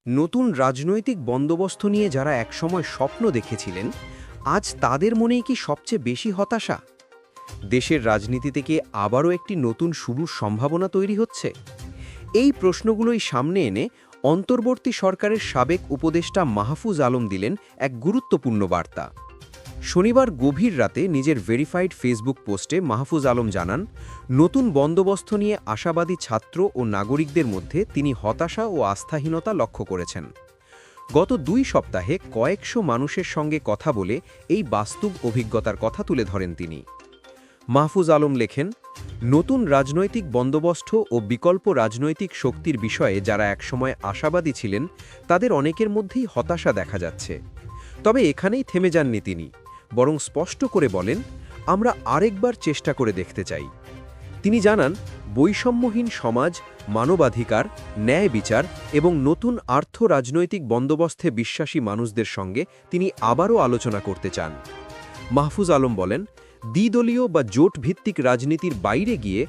নতুন রাজনৈতিক বন্দোবস্ত নিয়ে যারা একসময় স্বপ্ন দেখেছিলেন, আজ তাদের মনেই কি সবচেয়ে বেশি হতাশা? দেশের রাজনীতি থেকে আবারও একটি নতুন শুরুর সম্ভাবনা তৈরি হচ্ছে? এই প্রশ্নগুলোই সামনে এনে অন্তর্বর্তী সরকারের সাবেক উপদেষ্টা মাহফুজ আলম দিলেন এক গুরুত্বপূর্ণ বার্তা। শনিবার গভীর রাতে নিজের ভেরিফাইড ফেসবুক পোস্টে মাহফুজ আলম জানান, নতুন বন্দোবস্ত নিয়ে আশাবাদী ছাত্র ও নাগরিকদের মধ্যে তিনি হতাশা ও আস্থাহীনতা লক্ষ্য করেছেন। গত 2 সপ্তাহে কয়েকশো মানুষের সঙ্গে কথা বলে এই বাস্তব অভিজ্ঞতার কথা তুলে ধরেন তিনি। মাহফুজ আলম লেখেন, নতুন রাজনৈতিক বন্দোবস্ত ও বিকল্প রাজনৈতিক শক্তির বিষয়ে যারা একসময় আশাবাদী ছিলেন, তাদের অনেকের মধ্যেই হতাশা দেখা যাচ্ছে। তবে এখানেই থেমে যাননি তিনি, বরং স্পষ্ট করে বলেন, আমরা আরেকবার চেষ্টা করে দেখতে চাই। তিনি জানান, বৈষম্যহীন সমাজ, মানবাধিকার, ন্যায় বিচার এবং নতুন আর্থ রাজনৈতিক বন্দোবস্তে বিশ্বাসী মানুষদের সঙ্গে তিনি আবারও আলোচনা করতে চান। মাহফুজ আলম বলেন, দ্বিদলীয় বা জোট ভিত্তিক রাজনীতির বাইরে গিয়ে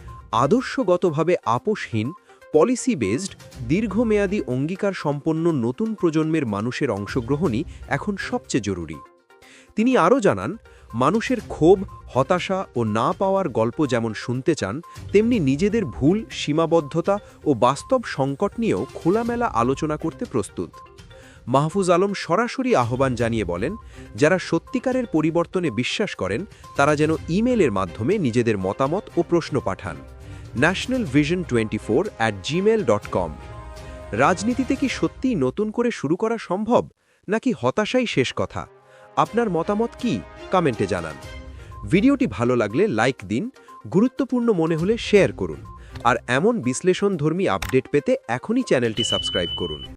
আদর্শগতভাবে আপোষহীন, পলিসি বেসড, দীর্ঘমেয়াদী অঙ্গীকার সম্পন্ন নতুন প্রজন্মের মানুষের অংশগ্রহণই এখন সবচেয়ে জরুরি। তিনি আরও জানান, মানুষের ক্ষোভ, হতাশা ও না পাওয়ার গল্প যেমন শুনতে চান, তেমনি নিজেদের ভুল, সীমাবদ্ধতা ও বাস্তব সংকট নিয়েও খোলামেলা আলোচনা করতে প্রস্তুত। মাহফুজ আলম সরাসরি আহ্বান জানিয়ে বলেন, যারা সত্যিকারের পরিবর্তনে বিশ্বাস করেন তারা যেন ইমেলের মাধ্যমে নিজেদের মতামত ও প্রশ্ন পাঠান nationalvision24@gmail.com। রাজনীতিতে কি সত্যিই নতুন করে শুরু করা সম্ভব, নাকি হতাশাই শেষ কথা? আপনার মতামত কি, কমেন্টে জানান। ভিডিওটি ভালো লাগলে লাইক দিন, গুরুত্বপূর্ণ মনে হলে শেয়ার করুন, আর এমন বিশ্লেষণধর্মী আপডেট পেতে এখনই চ্যানেলটি সাবস্ক্রাইব করুন।